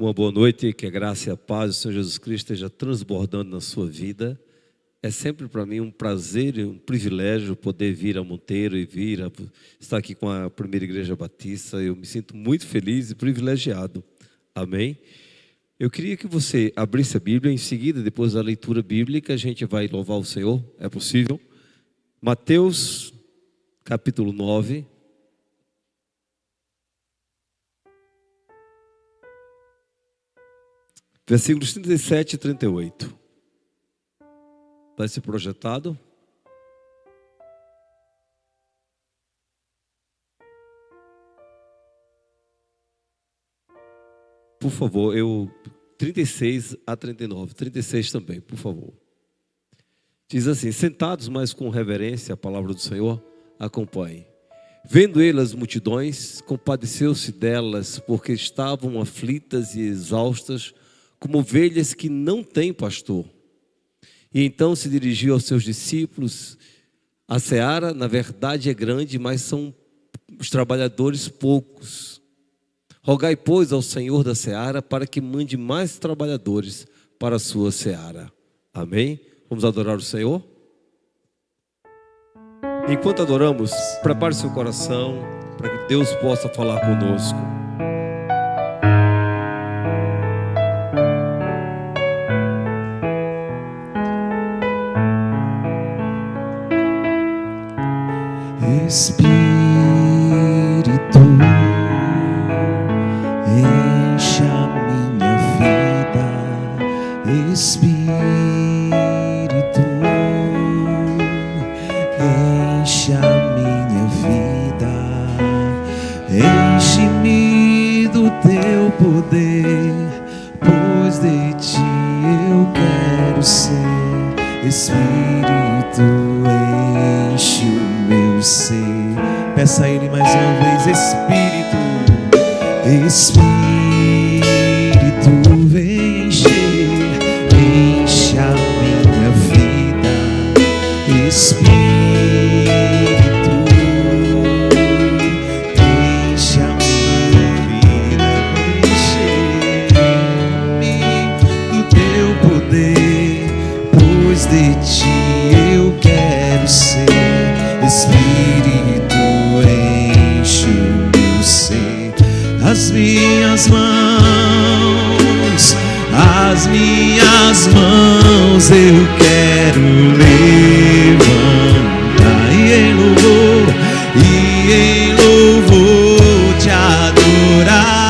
Uma boa noite, que a graça e a paz do Senhor Jesus Cristo esteja transbordando na sua vida. É sempre para mim um prazer e um privilégio poder vir a Monteiro e estar aqui com a Primeira Igreja Batista. Eu me sinto muito feliz e privilegiado. Amém? Eu queria que você abrisse a Bíblia, em seguida, depois da leitura bíblica, a gente vai louvar o Senhor, é possível? Mateus, capítulo 9. Versículos 37 e 38. Vai ser projetado. Por favor, 36 a 39. 36 também, por favor. Diz assim: sentados, mas com reverência, a palavra do Senhor, acompanhe. Vendo ele as multidões, compadeceu-se delas, porque estavam aflitas e exaustas, como ovelhas que não têm pastor. E então se dirigiu aos seus discípulos: a seara, na verdade, é grande, mas são os trabalhadores poucos. Rogai, pois, ao Senhor da seara para que mande mais trabalhadores para a sua seara. Amém? Vamos adorar o Senhor? Enquanto adoramos, prepare seu coração para que Deus possa falar conosco. Espírito, enche a minha vida. Espírito, enche a minha vida. Enche-me do teu poder, pois de ti eu quero ser. Espírito, enche o meu ser. Peça a Ele mais uma vez. Espírito, Espírito, vem enche a minha vida. Espírito, enche a minha vida. Enche-me do teu poder, pois de ti eu quero ser. Espírito, enche o meu ser. As minhas mãos eu quero levantar e em louvor te adorar.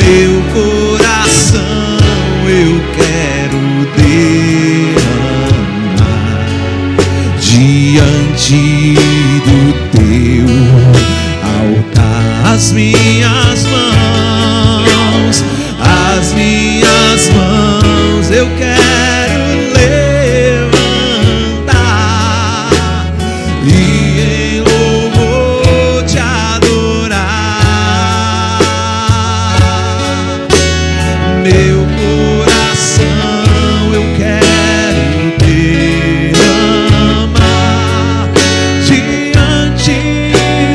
Meu coração eu quero derramar diante do teu altar. As minhas mãos eu quero levantar e em louvor te adorar. Meu coração eu quero derramar diante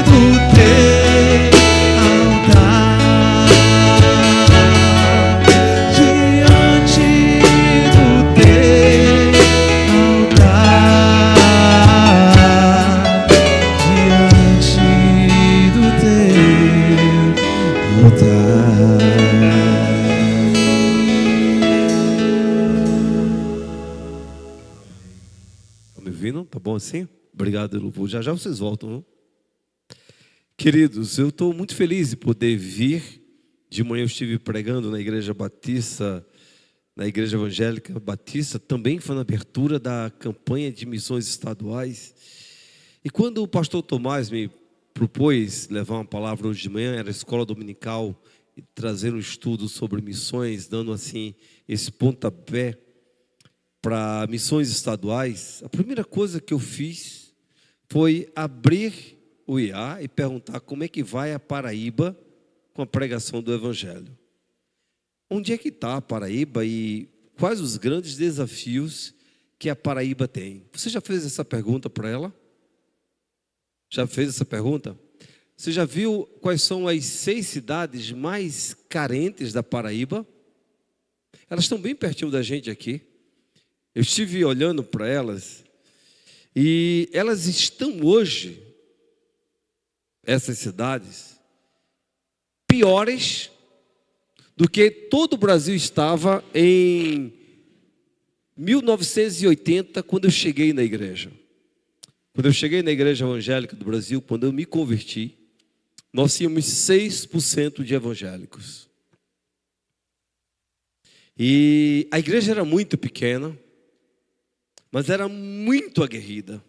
do teu altar. Diante do teu altar. Diante do teu altar. Estão me ouvindo? Tá bom assim? Obrigado, louvor. Já já vocês voltam, não? Queridos, eu estou muito feliz de poder vir. De manhã eu estive pregando na Igreja Batista, na Igreja Evangélica Batista. Também foi na abertura da campanha de missões estaduais. E quando o pastor Tomás me propôs levar uma palavra hoje de manhã, era a escola dominical, e trazer um estudo sobre missões, dando assim esse pontapé para missões estaduais, a primeira coisa que eu fiz foi abrir o IA e perguntar como é que vai a Paraíba com a pregação do Evangelho. Onde é que está a Paraíba e quais os grandes desafios que a Paraíba tem? Você já fez essa pergunta para ela? Já fez essa pergunta? Você já viu quais são as 6 cidades mais carentes da Paraíba? Elas estão bem pertinho da gente aqui. Eu estive olhando para elas e elas estão hoje, essas cidades, piores do que todo o Brasil estava em 1980, quando eu cheguei na igreja. Quando eu cheguei na igreja evangélica do Brasil, quando eu me converti, nós tínhamos 6% de evangélicos. E a igreja era muito pequena, mas era muito aguerrida.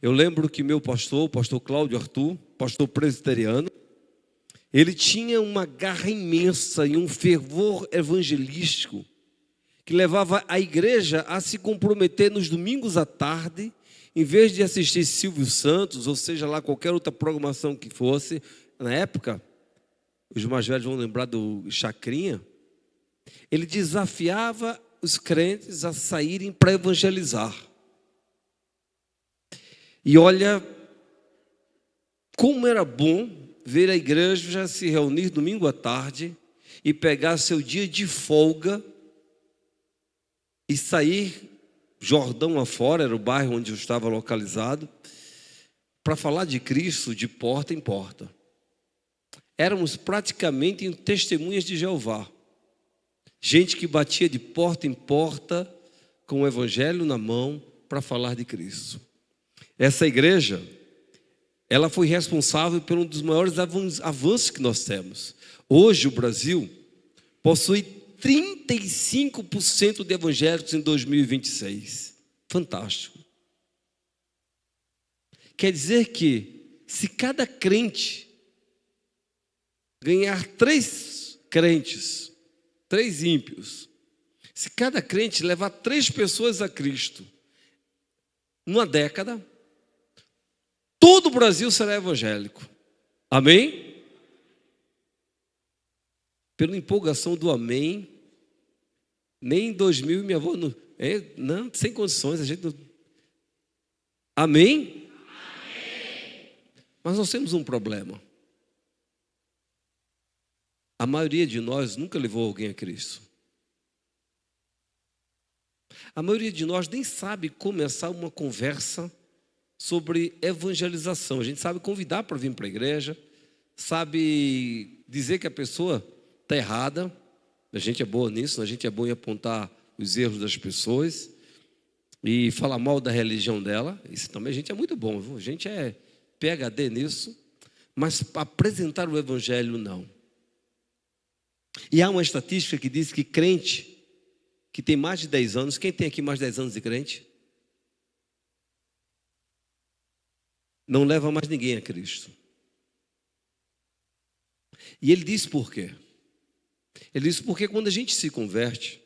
Eu lembro que meu pastor, o pastor Cláudio Arthur, pastor presbiteriano, ele tinha uma garra imensa e um fervor evangelístico que levava a igreja a se comprometer nos domingos à tarde, em vez de assistir Silvio Santos, ou seja lá qualquer outra programação que fosse. Na época, os mais velhos vão lembrar do Chacrinha, ele desafiava os crentes a saírem para evangelizar. E olha, como era bom ver a igreja se reunir domingo à tarde e pegar seu dia de folga e sair Jordão afora, era o bairro onde eu estava localizado, para falar de Cristo de porta em porta. Éramos praticamente testemunhas de Jeová. Gente que batia de porta em porta com o evangelho na mão para falar de Cristo. Essa igreja, ela foi responsável por um dos maiores avanços que nós temos. Hoje o Brasil possui 35% de evangélicos em 2026. Fantástico. Quer dizer que se cada crente ganhar 3 crentes, 3 ímpios, se cada crente levar 3 pessoas a Cristo, numa década, todo o Brasil será evangélico. Amém? Pela empolgação do amém, nem em 2000 minha avó não, sem condições, a gente não. Amém? Amém? Mas nós temos um problema. A maioria de nós nunca levou alguém a Cristo. A maioria de nós nem sabe começar uma conversa sobre evangelização. A gente sabe convidar para vir para a igreja, sabe dizer que a pessoa está errada. A gente é boa nisso, a gente é bom em apontar os erros das pessoas e falar mal da religião dela. Isso também a gente é muito bom, viu? A gente é PhD nisso, mas para apresentar o evangelho, não. E há uma estatística que diz que crente que tem mais de 10 anos, quem tem aqui mais de 10 anos de crente? Não leva mais ninguém a Cristo. E ele diz por quê? Ele diz porque quando a gente se converte,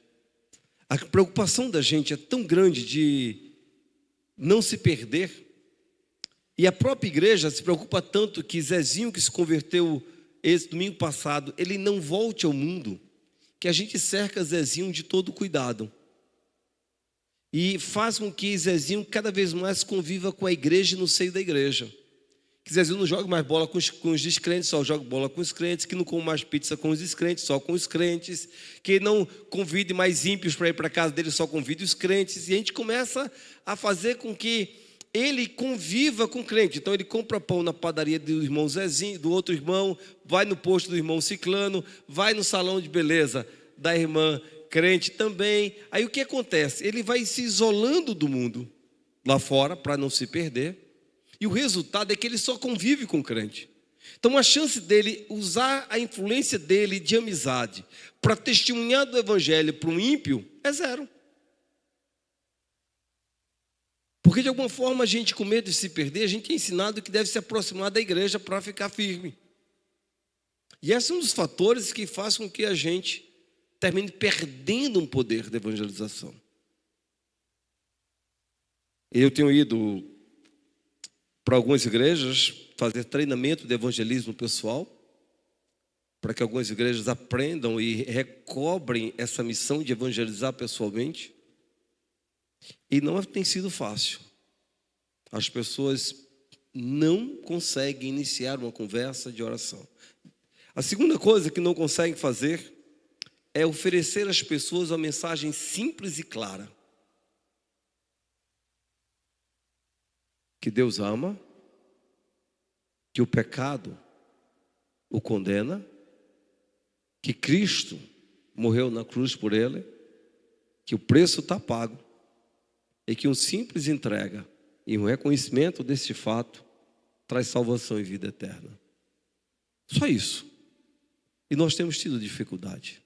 a preocupação da gente é tão grande de não se perder, e a própria igreja se preocupa tanto que Zezinho, que se converteu esse domingo passado, ele não volte ao mundo, que a gente cerca Zezinho de todo cuidado e faz com que Zezinho cada vez mais conviva com a igreja e no seio da igreja. Que Zezinho não joga mais bola com os descrentes, só joga bola com os crentes, que não come mais pizza com os descrentes, só com os crentes, que não convide mais ímpios para ir para a casa dele, só convide os crentes. E a gente começa a fazer com que ele conviva com o crente. Então ele compra pão na padaria do irmão Zezinho, do outro irmão, vai no posto do irmão Ciclano, vai no salão de beleza da irmã crente também. Aí o que acontece? Ele vai se isolando do mundo lá fora para não se perder. E o resultado é que ele só convive com o crente. Então a chance dele usar a influência dele de amizade para testemunhar do evangelho para um ímpio é 0. Porque de alguma forma a gente, com medo de se perder, a gente é ensinado que deve se aproximar da igreja para ficar firme. E esse é um dos fatores que faz com que a gente termine perdendo um poder de evangelização. Eu tenho ido para algumas igrejas fazer treinamento de evangelismo pessoal, para que algumas igrejas aprendam e recobrem essa missão de evangelizar pessoalmente. E não tem sido fácil. As pessoas não conseguem iniciar uma conversa de oração. A segunda coisa que não conseguem fazer é oferecer às pessoas uma mensagem simples e clara. Que Deus ama, que o pecado o condena, que Cristo morreu na cruz por ele, que o preço está pago e que um simples entrega e um reconhecimento desse fato traz salvação e vida eterna. Só isso. E nós temos tido dificuldade.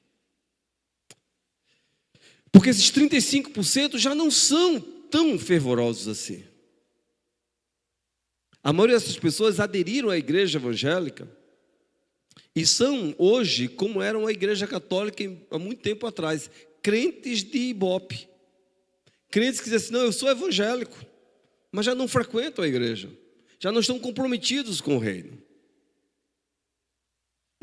Porque esses 35% já não são tão fervorosos assim. A maioria dessas pessoas aderiram à igreja evangélica e são hoje, como eram a igreja católica há muito tempo atrás, crentes de ibope. Crentes que dizem assim, não, eu sou evangélico, mas já não frequentam a igreja, já não estão comprometidos com o reino.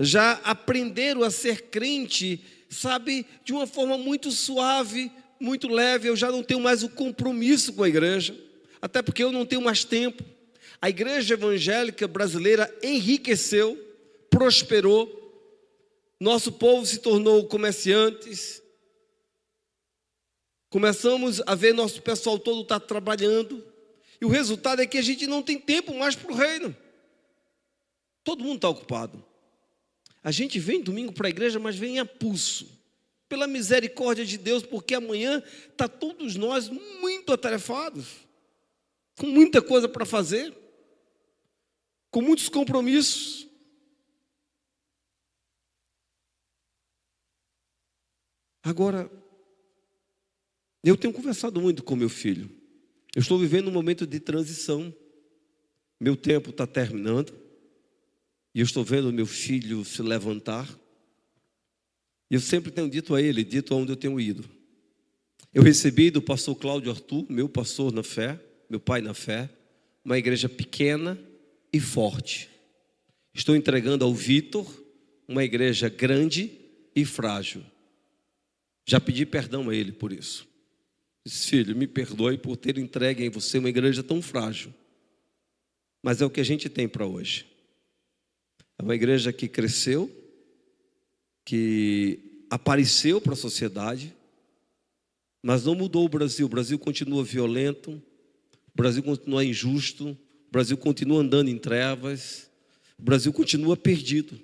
Já aprenderam a ser crente, sabe, de uma forma muito suave, muito leve. Eu já não tenho mais o compromisso com a igreja, até porque eu não tenho mais tempo. A igreja evangélica brasileira enriqueceu, prosperou, nosso povo se tornou comerciantes, começamos a ver nosso pessoal todo estar trabalhando, e o resultado é que a gente não tem tempo mais para o reino. Todo mundo está ocupado. A gente vem domingo para a igreja, mas vem a pulso, pela misericórdia de Deus, porque amanhã está todos nós muito atarefados, com muita coisa para fazer, com muitos compromissos. Agora, eu tenho conversado muito com meu filho. Eu estou vivendo um momento de transição. Meu tempo está terminando. E eu estou vendo meu filho se levantar. E eu sempre tenho dito a ele, dito aonde eu tenho ido. Eu recebi do pastor Cláudio Arthur, meu pastor na fé, meu pai na fé, uma igreja pequena e forte. Estou entregando ao Vitor uma igreja grande e frágil. Já pedi perdão a ele por isso. Disse, filho, me perdoe por ter entregue em você uma igreja tão frágil. Mas é o que a gente tem para hoje. É uma igreja que cresceu, que apareceu para a sociedade, mas não mudou o Brasil. O Brasil continua violento, o Brasil continua injusto, o Brasil continua andando em trevas, o Brasil continua perdido,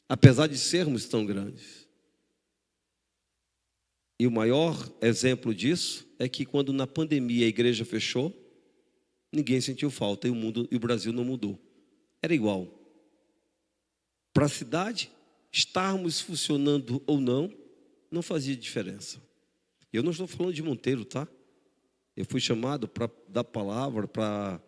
apesar de sermos tão grandes. E o maior exemplo disso é que quando na pandemia a igreja fechou, ninguém sentiu falta e o Brasil não mudou. Era igual. Para a cidade, estarmos funcionando ou não, não fazia diferença. Eu não estou falando de Monteiro, tá? Eu fui chamado para dar palavra, para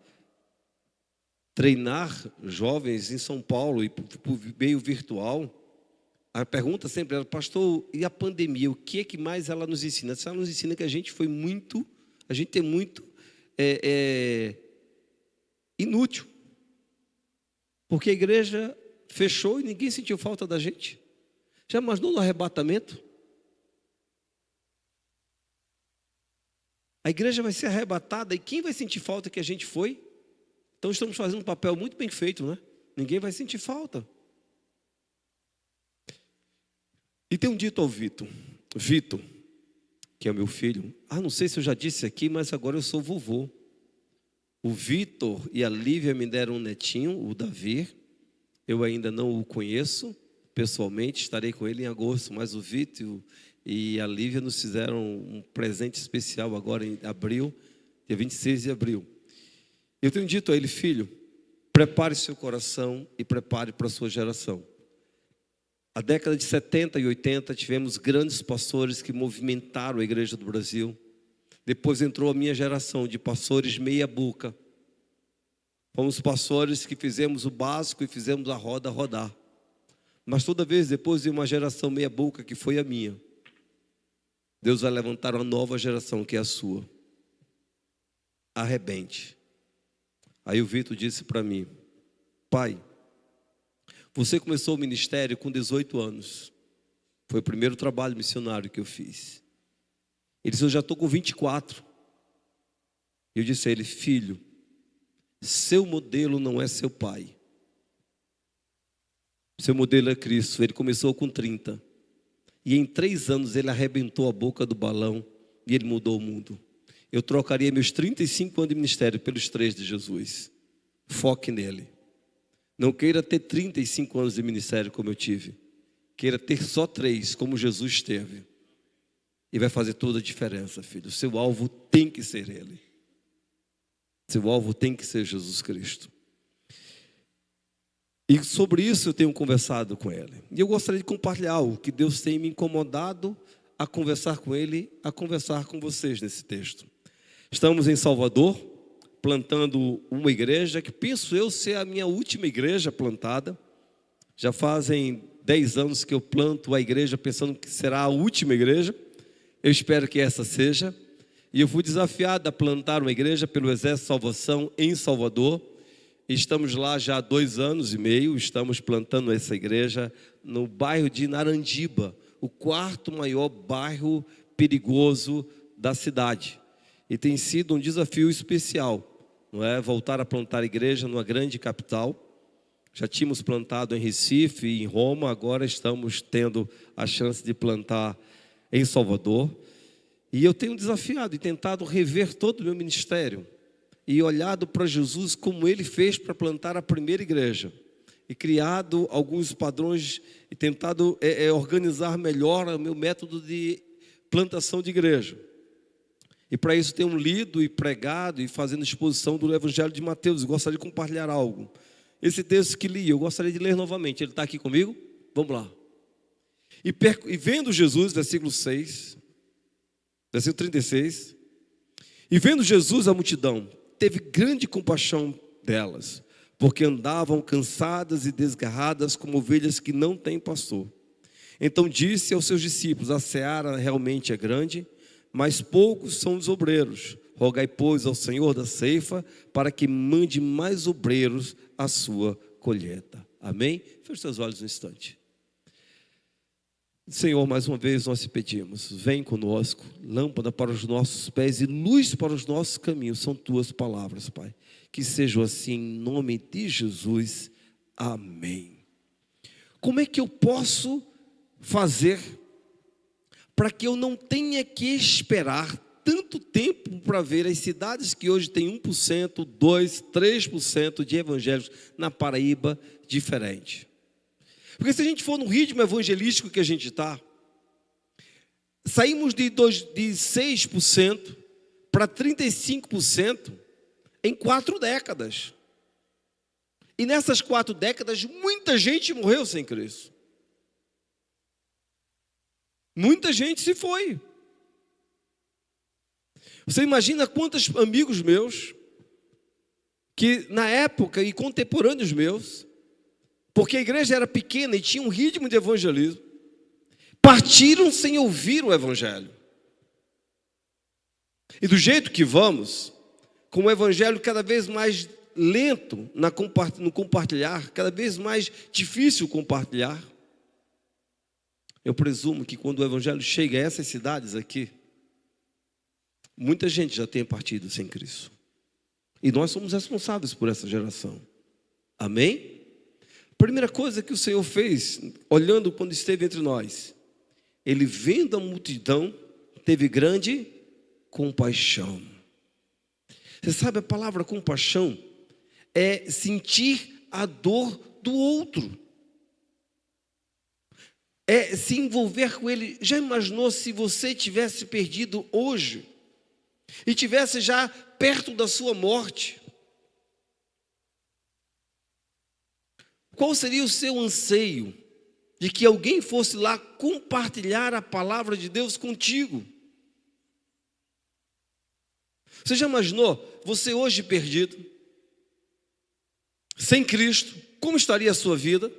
treinar jovens em São Paulo e por meio virtual. A pergunta sempre era, pastor, e a pandemia, o que é que mais ela nos ensina? Ela nos ensina que a gente é muito inútil. Porque a igreja fechou e ninguém sentiu falta da gente. Já imaginou no arrebatamento? A igreja vai ser arrebatada e quem vai sentir falta que a gente foi? Então estamos fazendo um papel muito bem feito, né? Ninguém vai sentir falta. E tenho dito ao Vitor, que é o meu filho, não sei se eu já disse aqui, mas agora eu sou vovô. O Vitor e a Lívia me deram um netinho, o Davi. Eu ainda não o conheço pessoalmente, estarei com ele em agosto, mas o Vitor e a Lívia nos fizeram um presente especial agora em abril, dia 26 de abril. Eu tenho dito a ele, filho, prepare seu coração e prepare para a sua geração. A década de 70 e 80 tivemos grandes pastores que movimentaram a igreja do Brasil. Depois entrou a minha geração de pastores meia boca. Fomos pastores que fizemos o básico e fizemos a roda rodar. Mas toda vez depois de uma geração meia boca que foi a minha, Deus vai levantar uma nova geração que é a sua. Arrebente. Aí o Vitor disse para mim, pai, você começou o ministério com 18 anos. Foi o primeiro trabalho missionário que eu fiz. Ele disse, eu já estou com 24. Eu disse a ele, filho, Seu modelo não é seu pai. Seu modelo é Cristo. Ele começou com 30. E em 3 anos ele arrebentou a boca do balão e ele mudou o mundo. Eu trocaria meus 35 anos de ministério pelos 3 de Jesus. Foque nele. Não queira ter 35 anos de ministério como eu tive. Queira ter só 3, como Jesus teve. E vai fazer toda a diferença, filho. O seu alvo tem que ser ele. Seu alvo tem que ser Jesus Cristo. E sobre isso eu tenho conversado com ele. E eu gostaria de compartilhar algo que Deus tem me incomodado a conversar com ele, a conversar com vocês nesse texto. Estamos em Salvador, plantando uma igreja que penso eu ser a minha última igreja plantada. Já fazem 10 anos que eu planto a igreja pensando que será a última igreja. Eu espero que essa seja. E eu fui desafiado a plantar uma igreja pelo Exército de Salvação em Salvador. Estamos lá já há 2 anos e meio. Estamos plantando essa igreja no bairro de Narandiba, o 4º maior bairro perigoso da cidade. E tem sido um desafio especial, não é? Voltar a plantar igreja numa grande capital. Já tínhamos plantado em Recife e em Roma, agora estamos tendo a chance de plantar em Salvador. E eu tenho desafiado e tentado rever todo o meu ministério e olhado para Jesus como ele fez para plantar a primeira igreja. E criado alguns padrões e tentado organizar melhor o meu método de plantação de igreja. E para isso tenho lido e pregado e fazendo exposição do Evangelho de Mateus. Eu gostaria de compartilhar algo. Esse texto que li, eu gostaria de ler novamente. Ele está aqui comigo? Vamos lá. E vendo Jesus, versículo 6, versículo 36. E vendo Jesus a multidão, teve grande compaixão delas, porque andavam cansadas e desgarradas como ovelhas que não têm pastor. Então disse aos seus discípulos: a seara realmente é grande, mas poucos são os obreiros. Rogai, pois, ao Senhor da ceifa, para que mande mais obreiros à sua colheita. Amém? Feche seus olhos um instante. Senhor, mais uma vez nós te pedimos, vem conosco, lâmpada para os nossos pés e luz para os nossos caminhos, são tuas palavras, Pai. Que sejam assim em nome de Jesus. Amém. Como é que eu posso fazer para que eu não tenha que esperar tanto tempo para ver as cidades que hoje têm 1%, 2%, 3% de evangélicos na Paraíba diferente? Porque se a gente for no ritmo evangelístico que a gente está, saímos de 6% para 35% em 4 décadas. E nessas 4 décadas, muita gente morreu sem Cristo. Muita gente se foi. Você imagina quantos amigos meus, que na época e contemporâneos meus, porque a igreja era pequena e tinha um ritmo de evangelismo, partiram sem ouvir o evangelho. E do jeito que vamos, com o evangelho cada vez mais lento no compartilhar, cada vez mais difícil compartilhar, eu presumo que quando o evangelho chega a essas cidades aqui, muita gente já tem partido sem Cristo. E nós somos responsáveis por essa geração. Amém? Primeira coisa que o Senhor fez, olhando quando esteve entre nós, Ele vendo a multidão, teve grande compaixão. Você sabe, a palavra compaixão é sentir a dor do outro. É se envolver com ele. Já imaginou se você tivesse perdido hoje e tivesse já perto da sua morte? Qual seria o seu anseio de que alguém fosse lá compartilhar a palavra de Deus contigo? Você já imaginou você hoje perdido, sem Cristo, como estaria a sua vida?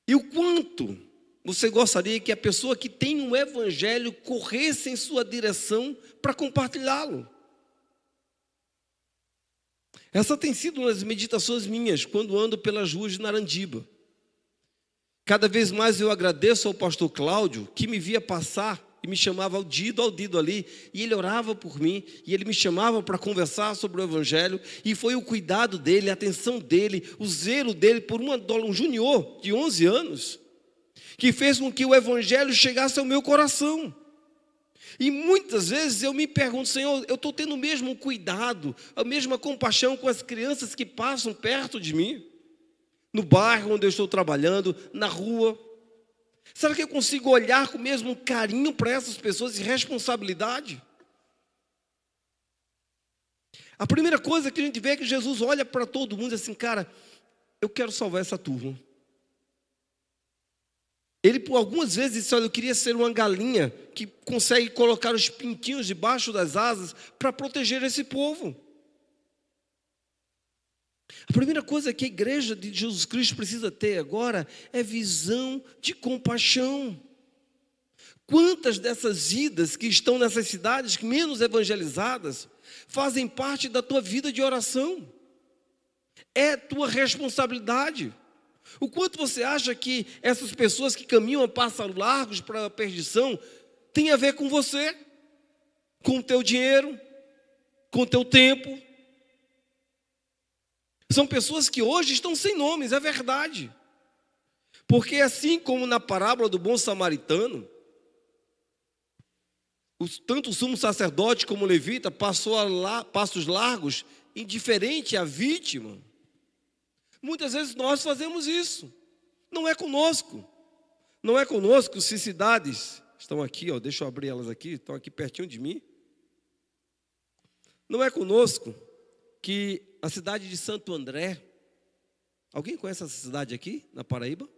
E o quanto você gostaria que a pessoa que tem um evangelho corresse em sua direção para compartilhá-lo? Essa tem sido uma das meditações minhas quando ando pelas ruas de Narandiba. Cada vez mais eu agradeço ao pastor Cláudio, que me via passar e me chamava ao Dido ali, e ele orava por mim, e ele me chamava para conversar sobre o Evangelho, e foi o cuidado dele, a atenção dele, o zelo dele por um junior de 11 anos, que fez com que o Evangelho chegasse ao meu coração. E muitas vezes eu me pergunto, Senhor, eu estou tendo o mesmo cuidado, a mesma compaixão com as crianças que passam perto de mim, no bairro onde eu estou trabalhando, na rua? Será que eu consigo olhar com o mesmo carinho para essas pessoas e responsabilidade? A primeira coisa que a gente vê é que Jesus olha para todo mundo assim, cara, eu quero salvar essa turma. Ele por algumas vezes disse, olha, eu queria ser uma galinha que consegue colocar os pintinhos debaixo das asas para proteger esse povo. A primeira coisa que a igreja de Jesus Cristo precisa ter agora é visão de compaixão. Quantas dessas idas que estão nessas cidades menos evangelizadas fazem parte da tua vida de oração? É tua responsabilidade. O quanto você acha que essas pessoas que caminham a passos largos para a perdição tem a ver com você, com o teu dinheiro, com o teu tempo? São pessoas que hoje estão sem nomes, é verdade. Porque assim como na parábola do bom samaritano, tanto o sumo sacerdote como o levita passou a passos largos, indiferente à vítima. Muitas vezes nós fazemos isso. Não é conosco. Não é conosco se cidades estão aqui, ó, deixa eu abrir elas aqui, estão aqui pertinho de mim. Não é conosco que a cidade de Santo André, alguém conhece essa cidade aqui, na Paraíba?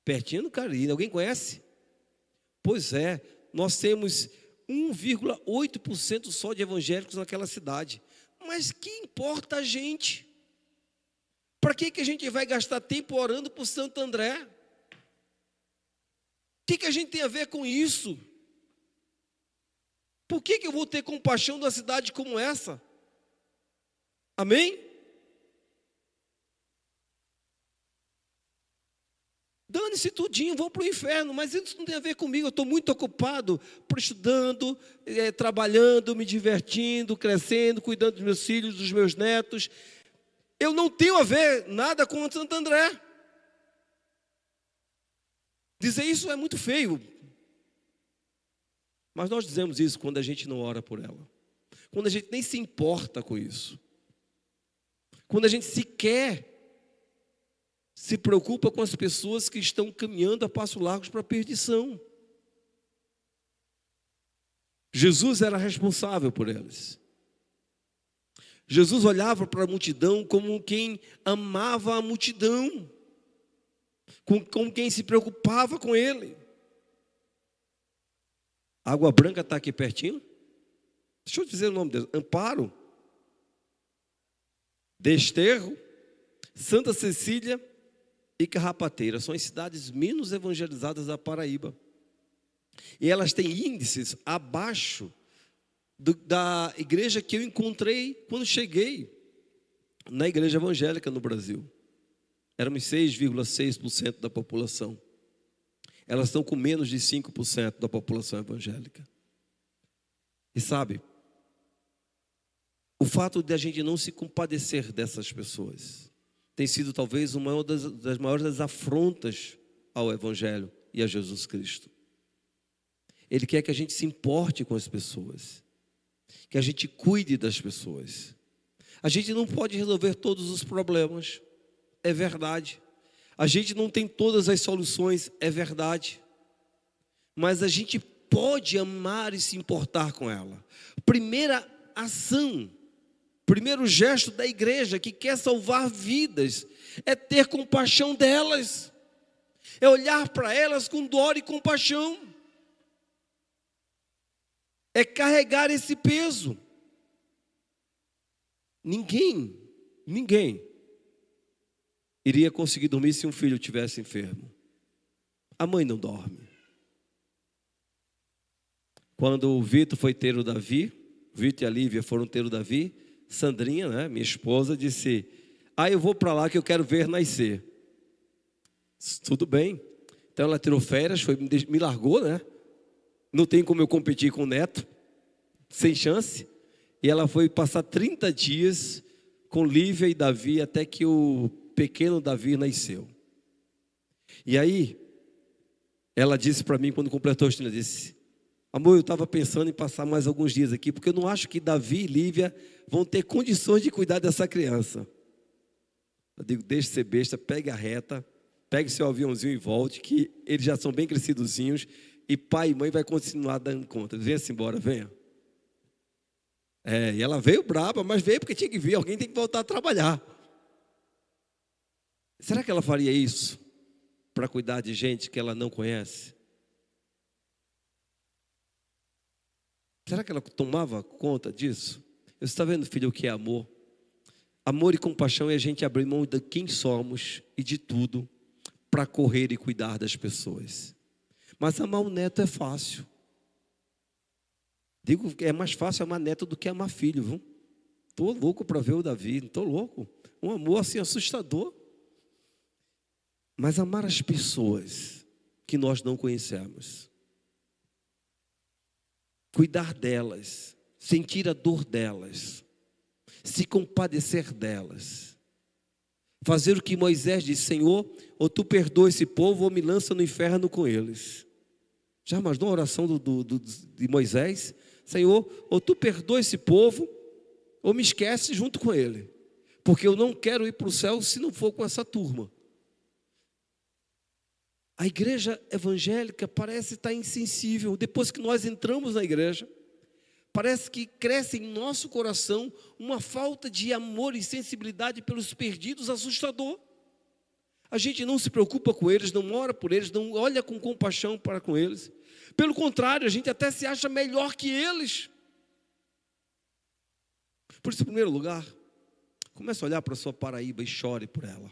Pertinho do Cariri, alguém conhece? Pois é, nós temos 1,8% só de evangélicos naquela cidade. Mas que importa a gente? Para que a gente vai gastar tempo orando por Santo André? O que a gente tem a ver com isso? Por que eu vou ter compaixão de uma cidade como essa? Amém? Dane-se tudinho, vão para o inferno, mas isso não tem a ver comigo. Eu estou muito ocupado estudando, trabalhando, me divertindo, crescendo, cuidando dos meus filhos, dos meus netos. Eu não tenho a ver nada com Santo André. Dizer isso é muito feio. Mas nós dizemos isso quando a gente não ora por ela. Quando a gente nem se importa com isso. Quando a gente sequer se preocupa com as pessoas que estão caminhando a passos largos para a perdição. Jesus era responsável por elas. Jesus olhava para a multidão como quem amava a multidão, como quem se preocupava com ele. Água Branca está aqui pertinho? Deixa eu dizer o nome deles. Amparo, Desterro, Santa Cecília e Carrapateira. São as cidades menos evangelizadas da Paraíba. E elas têm índices abaixo da igreja que eu encontrei quando cheguei na igreja evangélica no Brasil. Éramos 6,6% da população. Elas estão com menos de 5% da população evangélica. E sabe, o fato de a gente não se compadecer dessas pessoas tem sido talvez uma das maiores afrontas ao Evangelho e a Jesus Cristo. Ele quer que a gente se importe com as pessoas, que a gente cuide das pessoas. A gente não pode resolver todos os problemas, é verdade. A gente não tem todas as soluções, é verdade. Mas a gente pode amar e se importar com ela. Primeira ação, primeiro gesto da igreja que quer salvar vidas é ter compaixão delas. É olhar para elas com dor e compaixão. É carregar esse peso. Ninguém iria conseguir dormir se um filho estivesse enfermo. A mãe não dorme. Quando o Vitor foi ter o Davi, o Vitor e a Lívia foram ter o Davi, Sandrinha, né, minha esposa, disse: eu vou para lá que eu quero ver nascer. Tudo bem. Então ela tirou férias, me largou, né? não tem como eu competir com o neto, sem chance. E ela foi passar 30 dias com Lívia e Davi até que o pequeno Davi nasceu. E aí, ela disse para mim, quando completou os 30, disse: amor, eu estava pensando em passar mais alguns dias aqui, porque eu não acho que Davi e Lívia vão ter condições de cuidar dessa criança. Eu digo, deixe de ser besta, pegue a reta, pegue seu aviãozinho e volte, que eles já são bem crescidozinhos, e pai e mãe vai continuar dando conta. Venha-se embora, venha. E ela veio braba, mas veio porque tinha que vir, alguém tem que voltar a trabalhar. Será que ela faria isso para cuidar de gente que ela não conhece? Será que ela tomava conta disso? Você está vendo, filho, o que é amor? Amor e compaixão é a gente abrir mão de quem somos e de tudo para correr e cuidar das pessoas. Mas amar um neto é fácil. Digo que é mais fácil amar neto do que amar filho, viu? Estou louco para ver o Davi, estou louco. Um amor assim assustador. Mas amar as pessoas que nós não conhecemos. Cuidar delas, sentir a dor delas, se compadecer delas. Fazer o que Moisés disse: Senhor, ou tu perdoa esse povo ou me lança no inferno com eles. Já imaginou a oração de Moisés? Senhor, ou tu perdoa esse povo ou me esquece junto com ele. Porque eu não quero ir para o céu se não for com essa turma. A igreja evangélica parece estar insensível. Depois que nós entramos na igreja, parece que cresce em nosso coração uma falta de amor e sensibilidade pelos perdidos assustador. A gente não se preocupa com eles, não ora por eles, não olha com compaixão para com eles. Pelo contrário, a gente até se acha melhor que eles. Por isso, em primeiro lugar, comece a olhar para a sua Paraíba e chore por ela.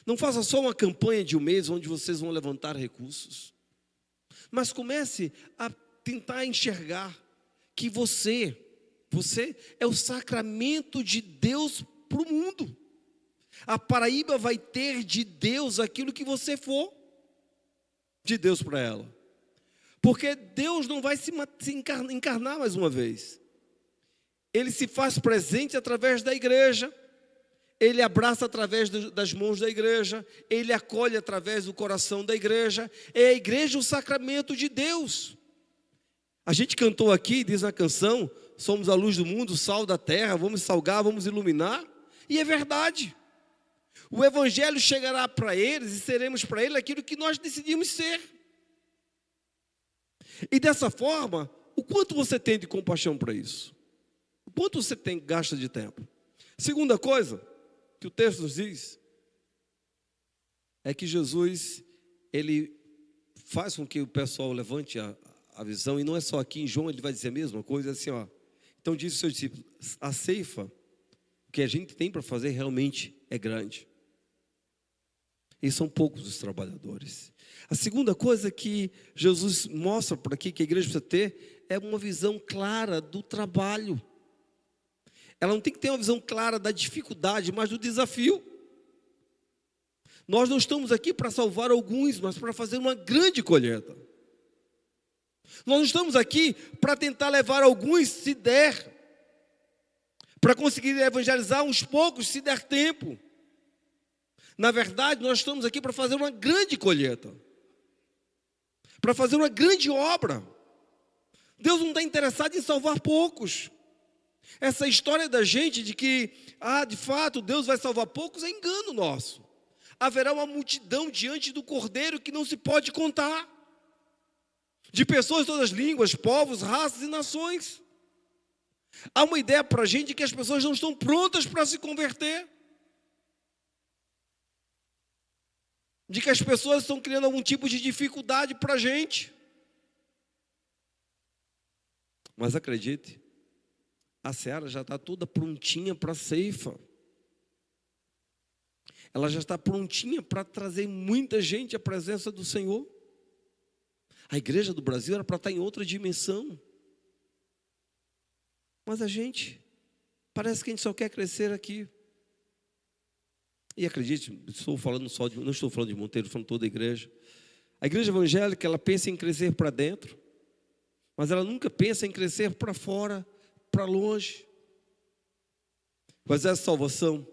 Não faça só uma campanha de um mês onde vocês vão levantar recursos. Mas comece a tentar enxergar que você é o sacramento de Deus para o mundo. A Paraíba vai ter de Deus aquilo que você for de Deus para ela. Porque Deus não vai se encarnar mais uma vez. Ele se faz presente através da igreja. Ele abraça através das mãos da igreja. Ele acolhe através do coração da igreja. É a igreja o sacramento de Deus. A gente cantou aqui, diz a canção: somos a luz do mundo, o sal da terra, vamos salgar, vamos iluminar. E é verdade. O evangelho chegará para eles e seremos para eles aquilo que nós decidimos ser. E dessa forma, o quanto você tem de compaixão para isso? O quanto você gasta de tempo? Segunda coisa que o texto nos diz é que Jesus, ele faz com que o pessoal levante a visão, e não é só aqui em João, ele vai dizer a mesma coisa, assim, ó. Então diz os seus discípulos: a ceifa que a gente tem para fazer realmente é grande. E são poucos os trabalhadores. A segunda coisa que Jesus mostra por aqui, que a igreja precisa ter, é uma visão clara do trabalho. Ela não tem que ter uma visão clara da dificuldade, mas do desafio. Nós não estamos aqui para salvar alguns, mas para fazer uma grande colheita. Nós não estamos aqui para tentar levar alguns, se der, para conseguir evangelizar uns poucos, se der tempo. Na verdade, nós estamos aqui para fazer uma grande colheita, para fazer uma grande obra. Deus não está interessado em salvar poucos. Essa história da gente de que, de fato, Deus vai salvar poucos, é engano nosso. Haverá uma multidão diante do Cordeiro que não se pode contar, de pessoas de todas as línguas, povos, raças e nações. Há uma ideia para a gente de que as pessoas não estão prontas para se converter, de que as pessoas estão criando algum tipo de dificuldade para a gente. Mas acredite, a seara já está toda prontinha para a ceifa. Ela já está prontinha para trazer muita gente à presença do Senhor. A igreja do Brasil era para estar em outra dimensão. Mas a gente, parece que a gente só quer crescer aqui. E acredite, não estou falando de Monteiro, estou falando de toda a igreja. A igreja evangélica, ela pensa em crescer para dentro, mas ela nunca pensa em crescer para fora, para longe. O Exército de Salvação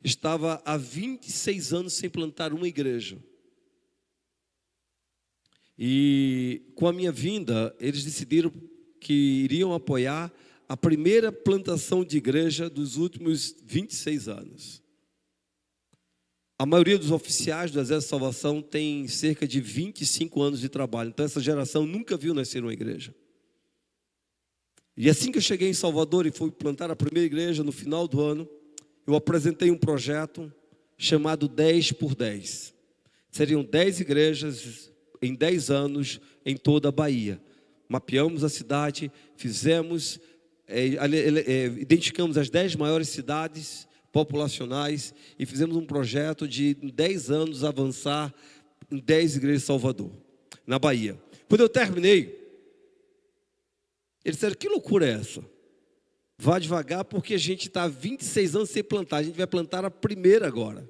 estava há 26 anos sem plantar uma igreja. E com a minha vinda, eles decidiram que iriam apoiar a primeira plantação de igreja dos últimos 26 anos. A maioria dos oficiais do Exército de Salvação tem cerca de 25 anos de trabalho. Então essa geração nunca viu nascer uma igreja. E assim que eu cheguei em Salvador e fui plantar a primeira igreja no final do ano, eu apresentei um projeto chamado 10 por 10. Seriam 10 igrejas em 10 anos em toda a Bahia. Mapeamos a cidade, fizemos, identificamos as 10 maiores cidades populacionais e fizemos um projeto de em 10 anos avançar em 10 igrejas de Salvador, na Bahia. Quando eu terminei, eles disseram, que loucura é essa? Vá devagar porque a gente está há 26 anos sem plantar, a gente vai plantar a primeira agora.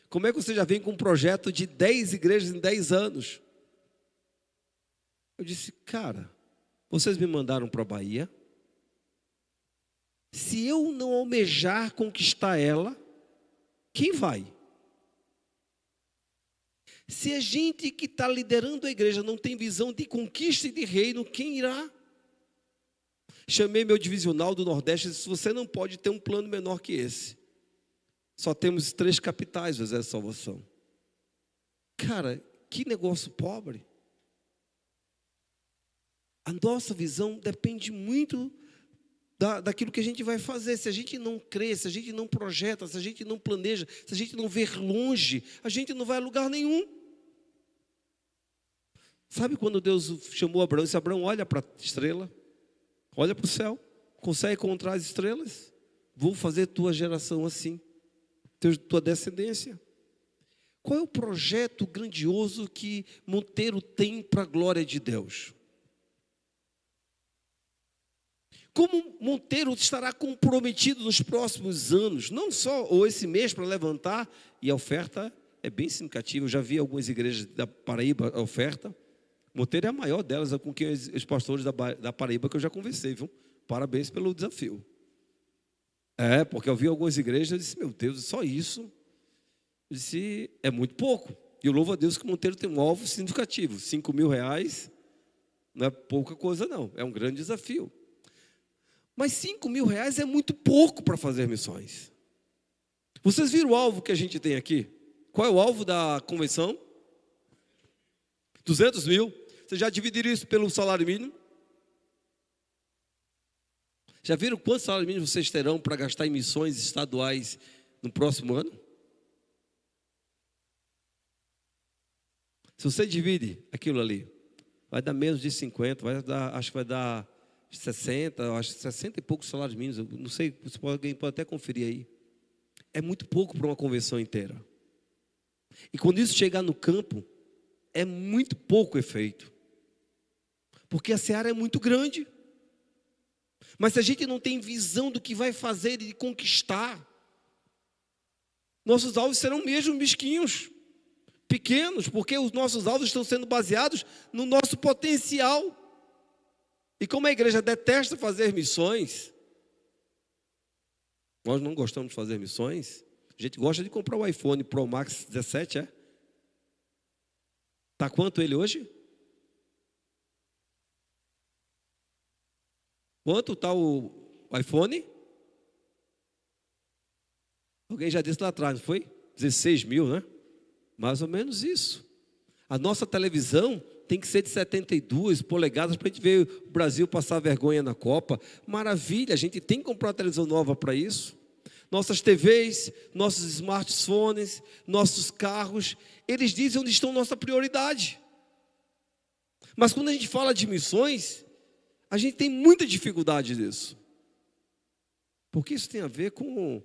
Como é que você já vem com um projeto de 10 igrejas em 10 anos? Eu disse, cara, vocês me mandaram para a Bahia. Se eu não almejar conquistar ela, quem vai? Se a gente que está liderando a igreja não tem visão de conquista e de reino, quem irá? Chamei meu divisional do Nordeste e disse, você não pode ter um plano menor que esse. Só temos 3 capitais do Exército de Salvação. Cara, que negócio pobre. A nossa visão depende muito daquilo que a gente vai fazer. Se a gente não crê, se a gente não projeta, se a gente não planeja, se a gente não ver longe, a gente não vai a lugar nenhum. Sabe quando Deus chamou Abraão e disse, Abraão, olha para a estrela, olha para o céu, consegue encontrar as estrelas? Vou fazer tua geração assim, tua descendência. Qual é o projeto grandioso que Monteiro tem para a glória de Deus? Como Monteiro estará comprometido nos próximos anos, não só ou esse mês para levantar, e a oferta é bem significativa. Eu já vi algumas igrejas da Paraíba, a oferta. Monteiro é a maior delas, com quem os pastores da Paraíba que eu já conversei, viu? Parabéns pelo desafio. Porque eu vi algumas igrejas e disse, meu Deus, só isso? Eu disse, é muito pouco. E eu louvo a Deus que Monteiro tem um alvo significativo. R$5.000 não é pouca coisa não, é um grande desafio. Mas R$5.000 é muito pouco para fazer missões. Vocês viram o alvo que a gente tem aqui? Qual é o alvo da convenção? 200 mil. Vocês já dividiram isso pelo salário mínimo? Já viram quantos salários mínimos vocês terão para gastar em missões estaduais no próximo ano? Se você divide aquilo ali, vai dar menos de 50, acho que vai dar 60, acho que 60 e poucos salários mínimos, eu não sei, alguém pode até conferir aí. É muito pouco para uma convenção inteira. E quando isso chegar no campo, é muito pouco efeito. Porque a seara é muito grande. Mas se a gente não tem visão do que vai fazer e conquistar, nossos alvos serão mesmo mesquinhos, pequenos, porque os nossos alvos estão sendo baseados no nosso potencial. E como a igreja detesta fazer missões, nós não gostamos de fazer missões, a gente gosta de comprar o iPhone Pro Max 17, Está quanto ele hoje? Quanto está o iPhone? Alguém já disse lá atrás, não foi? 16 mil, né? Mais ou menos isso. A nossa televisão tem que ser de 72 polegadas para a gente ver o Brasil passar vergonha na Copa. Maravilha, a gente tem que comprar uma televisão nova para isso. Nossas TVs, nossos smartphones, nossos carros, eles dizem onde estão nossa prioridade. Mas quando a gente fala de missões, a gente tem muita dificuldade nisso. Porque isso tem a ver com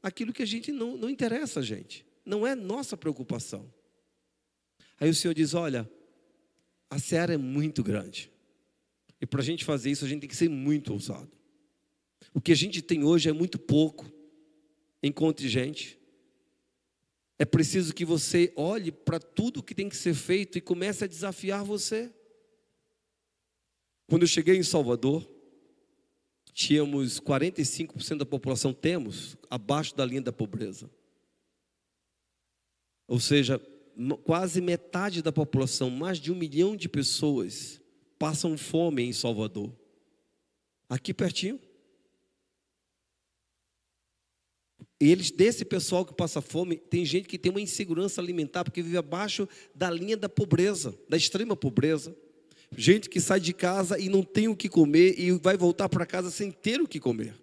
aquilo que a gente não interessa a gente. Não é nossa preocupação. Aí o Senhor diz, olha, a seara é muito grande. E para a gente fazer isso, a gente tem que ser muito ousado. O que a gente tem hoje é muito pouco em contingente. É preciso que você olhe para tudo que tem que ser feito e comece a desafiar você. Quando eu cheguei em Salvador, tínhamos 45% da população, temos, abaixo da linha da pobreza. Ou seja, quase metade da população, mais de 1 milhão de pessoas, passam fome em Salvador. Aqui pertinho. Eles, desse pessoal que passa fome, tem gente que tem uma insegurança alimentar, porque vive abaixo da linha da pobreza, da extrema pobreza. Gente que sai de casa e não tem o que comer e vai voltar para casa sem ter o que comer.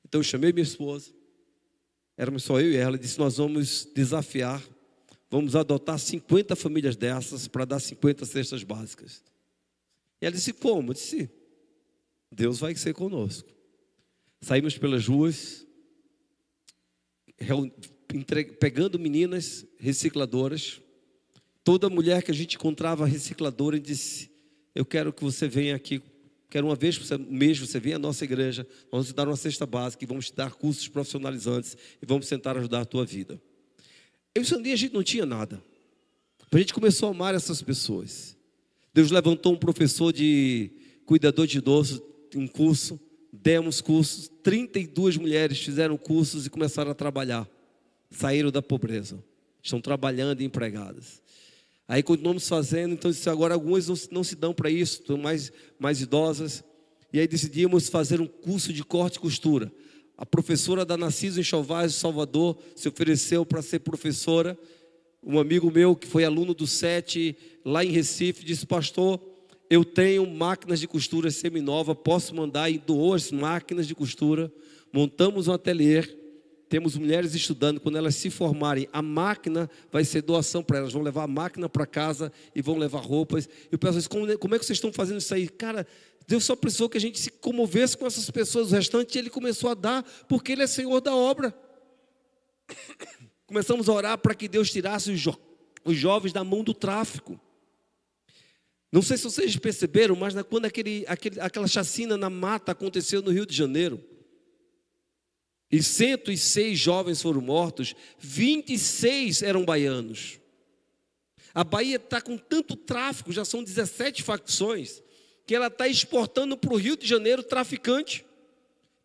Então eu chamei minha esposa, éramos só eu e ela, e disse: nós vamos desafiar, vamos adotar 50 famílias dessas para dar 50 cestas básicas. E ela disse: como? Eu disse: Deus vai ser conosco. Saímos pelas ruas, pegando meninas recicladoras. Toda mulher que a gente encontrava recicladora, e disse: eu quero que você venha aqui, quero uma vez por mês você venha à nossa igreja, vamos te dar uma cesta básica e vamos te dar cursos profissionalizantes e vamos tentar ajudar a tua vida. Esse dia a gente não tinha nada, a gente começou a amar essas pessoas. Deus levantou um professor de cuidador de idosos, um curso, demos cursos, 32 mulheres fizeram cursos e começaram a trabalhar, saíram da pobreza, estão trabalhando e empregadas. Aí continuamos fazendo, então agora algumas não se dão para isso, estão mais idosas, e aí decidimos fazer um curso de corte e costura. A professora da Narciso Enxovais de Salvador se ofereceu para ser professora. Um amigo meu que foi aluno do SET lá em Recife disse: pastor, eu tenho máquinas de costura seminova, posso mandar, e doou as máquinas de costura. Montamos um ateliê. Temos mulheres estudando, quando elas se formarem, a máquina vai ser doação para elas. Vão levar a máquina para casa e vão levar roupas. E o pessoal diz: como é que vocês estão fazendo isso aí? Cara, Deus só precisou que a gente se comovesse com essas pessoas. O restante Ele começou a dar, porque Ele é Senhor da obra. Começamos a orar para que Deus tirasse os jovens da mão do tráfico. Não sei se vocês perceberam, mas quando aquela chacina na mata aconteceu no Rio de Janeiro, e 106 jovens foram mortos, 26 eram baianos. A Bahia está com tanto tráfico, já são 17 facções, que ela está exportando para o Rio de Janeiro traficante.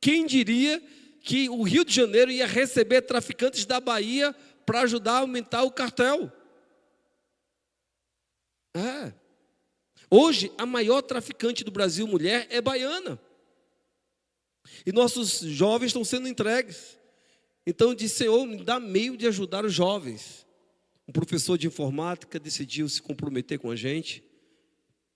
Quem diria que o Rio de Janeiro ia receber traficantes da Bahia para ajudar a aumentar o cartel? Hoje, a maior traficante do Brasil, mulher, é baiana. E nossos jovens estão sendo entregues. Então eu disse: Senhor, me dá meio de ajudar os jovens. Um professor de informática decidiu se comprometer com a gente.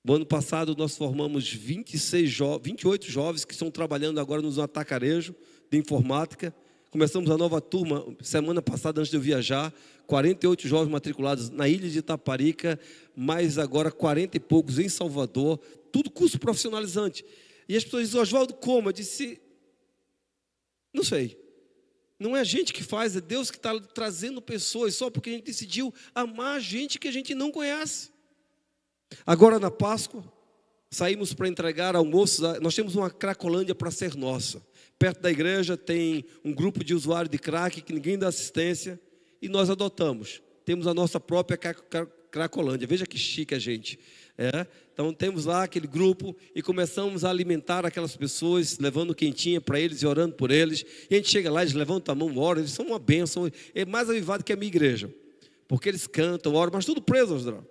No ano passado nós formamos 28 jovens que estão trabalhando agora nos atacarejo de informática. Começamos a nova turma semana passada, antes de eu viajar. 48 jovens matriculados na ilha de Itaparica, mais agora 40 e poucos em Salvador. Tudo curso profissionalizante. E as pessoas dizem: Oswaldo, como? Eu disse: não sei. Não é a gente que faz, é Deus que está trazendo pessoas, só porque a gente decidiu amar gente que a gente não conhece. Agora na Páscoa, saímos para entregar almoços. Nós temos uma Cracolândia para ser nossa. Perto da igreja tem um grupo de usuários de crack que ninguém dá assistência, e nós adotamos. Temos a nossa própria Cracolândia. Veja que chique a gente. Então temos lá aquele grupo e começamos a alimentar aquelas pessoas, levando quentinha para eles e orando por eles. E a gente chega lá, eles levantam a mão, oram, eles são uma bênção. É mais avivado que a minha igreja, porque eles cantam, oram, mas tudo preso, Osdrão.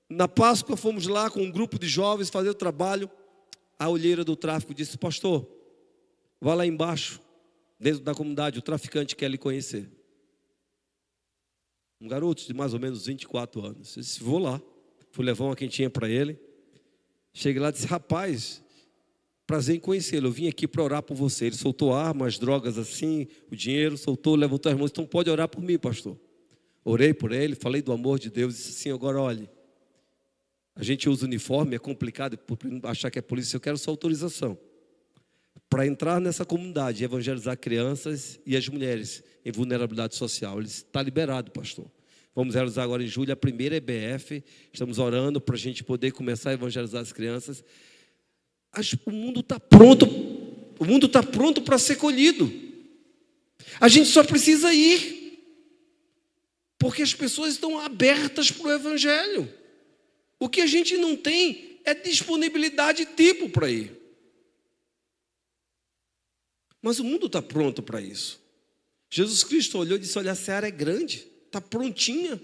Na Páscoa fomos lá com um grupo de jovens fazer o trabalho. A olheira do tráfico disse: pastor, vá lá embaixo, dentro da comunidade, o traficante quer lhe conhecer. Um garoto de mais ou menos 24 anos. Eu disse: vou lá. Fui levar uma quentinha para ele. Cheguei lá e disse: rapaz, prazer em conhecê-lo, eu vim aqui para orar por você. Ele soltou armas, drogas assim, o dinheiro, soltou, levantou as mãos. Então pode orar por mim, pastor. Orei por ele, falei do amor de Deus. Disse assim: agora olhe, a gente usa uniforme, é complicado por achar que é polícia. Eu quero sua autorização para entrar nessa comunidade e evangelizar crianças e as mulheres em vulnerabilidade social. Ele disse: está liberado, pastor. Vamos realizar agora em julho a primeira EBF. Estamos orando para a gente poder começar a evangelizar as crianças. O mundo está pronto. O mundo está pronto para ser colhido. A gente só precisa ir. Porque as pessoas estão abertas para o Evangelho. O que a gente não tem é disponibilidade tipo para ir. Mas o mundo está pronto para isso. Jesus Cristo olhou e disse: olha, a seara é grande, está prontinha.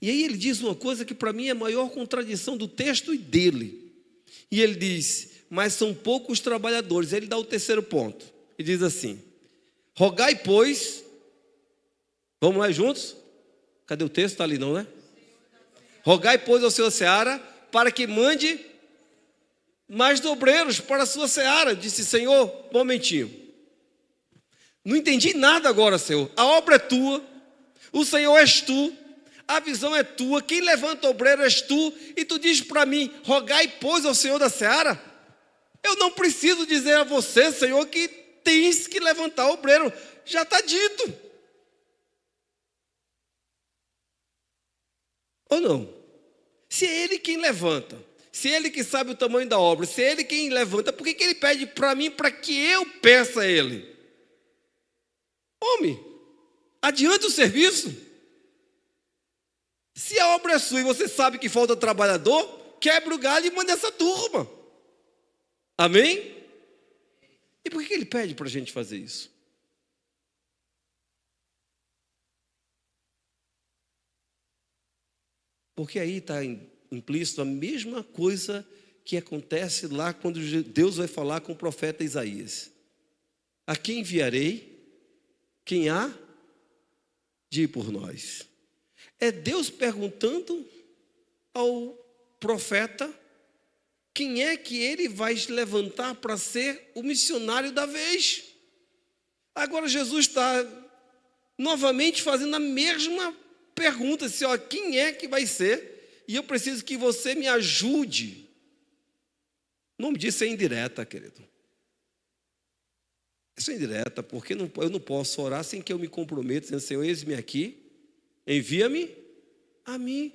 E aí ele diz uma coisa que para mim é a maior contradição do texto e dele. E ele diz: mas são poucos trabalhadores. Ele dá o terceiro ponto e diz assim: rogai, pois, vamos lá juntos? Cadê o texto? Está ali não, né? Rogai, pois, ao Senhor seara, para que mande mais obreiros para a sua seara. Disse: Senhor, um momentinho. Não entendi nada agora, Senhor. A obra é tua, o Senhor és tu, a visão é tua, quem levanta obreiro és tu, e tu diz para mim: rogai, pois, ao Senhor da seara. Eu não preciso dizer a você, Senhor, que tens que levantar obreiro. Já está dito. Ou não? Se é Ele quem levanta, se é Ele que sabe o tamanho da obra, se é Ele quem levanta, por que Ele pede para mim para que eu peça a Ele? Homem, adiante o serviço. Se a obra é sua e você sabe que falta trabalhador, quebra o galho e manda essa turma. Amém? E por que Ele pede para a gente fazer isso? Porque aí está implícito a mesma coisa que acontece lá quando Deus vai falar com o profeta Isaías: a quem enviarei? Quem há de ir por nós? É Deus perguntando ao profeta quem é que ele vai levantar para ser o missionário da vez. Agora Jesus está novamente fazendo a mesma pergunta, assim, ó, quem é que vai ser? E eu preciso que você me ajude. O nome disso é indireta, querido. Isso é indireta, porque eu não posso orar sem que eu me comprometa, dizendo: Senhor, eis-me aqui, envia-me a mim.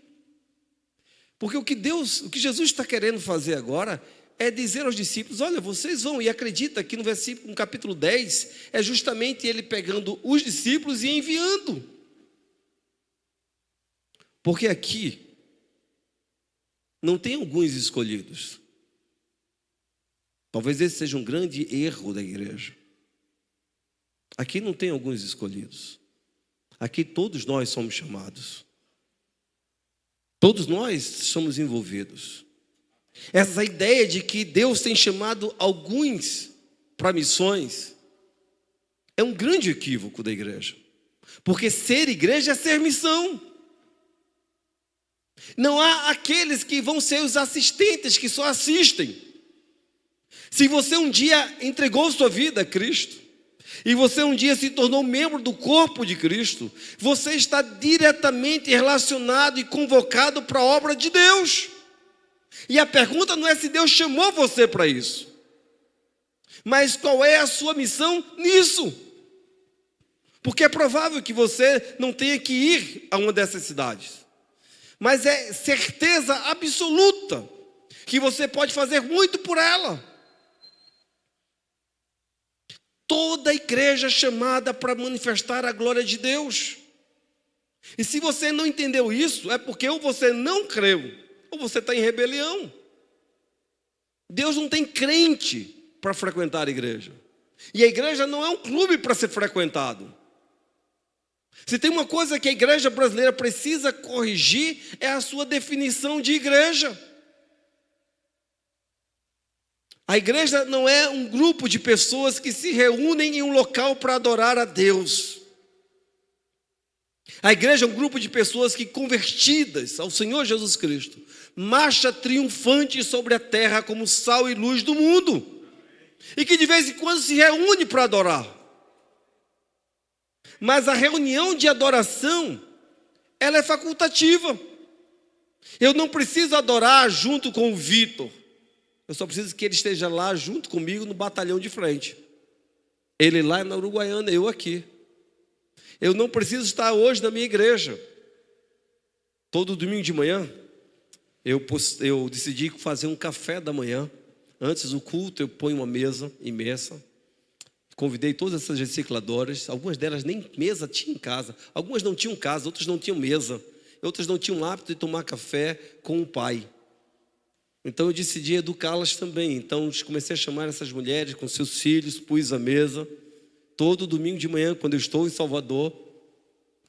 Porque o que Jesus está querendo fazer agora é dizer aos discípulos: olha, vocês vão, e acredita que no capítulo 10, é justamente ele pegando os discípulos e enviando. Porque aqui não tem alguns escolhidos. Talvez esse seja um grande erro da igreja. Aqui não tem alguns escolhidos. Aqui todos nós somos chamados. Todos nós somos envolvidos. Essa ideia de que Deus tem chamado alguns para missões é um grande equívoco da igreja. Porque ser igreja é ser missão. Não há aqueles que vão ser os assistentes que só assistem. Se você um dia entregou sua vida a Cristo, e você um dia se tornou membro do corpo de Cristo, você está diretamente relacionado e convocado para a obra de Deus. E a pergunta não é se Deus chamou você para isso, mas qual é a sua missão nisso? Porque é provável que você não tenha que ir a uma dessas cidades, mas é certeza absoluta que você pode fazer muito por ela. Toda a igreja é chamada para manifestar a glória de Deus. E se você não entendeu isso, é porque ou você não creu, ou você está em rebelião. Deus não tem crente para frequentar a igreja. E a igreja não é um clube para ser frequentado. Se tem uma coisa que a igreja brasileira precisa corrigir, é a sua definição de igreja. A igreja não é um grupo de pessoas que se reúnem em um local para adorar a Deus. A igreja é um grupo de pessoas que, convertidas ao Senhor Jesus Cristo, marcha triunfante sobre a terra como sal e luz do mundo. E que de vez em quando se reúne para adorar. Mas a reunião de adoração, ela é facultativa. Eu não preciso adorar junto com o Vitor. Eu só preciso que ele esteja lá junto comigo no batalhão de frente. Ele lá na Uruguaiana, eu aqui. Eu não preciso estar hoje na minha igreja. Todo domingo de manhã, eu decidi fazer um café da manhã. Antes do culto, eu ponho uma mesa imensa. Convidei todas essas recicladoras, algumas delas nem mesa tinham em casa, algumas não tinham casa, outras não tinham mesa, outras não tinham hábito de tomar café com o pai. Então eu decidi educá-las também. Então comecei a chamar essas mulheres com seus filhos, pus a mesa, todo domingo de manhã, quando eu estou em Salvador.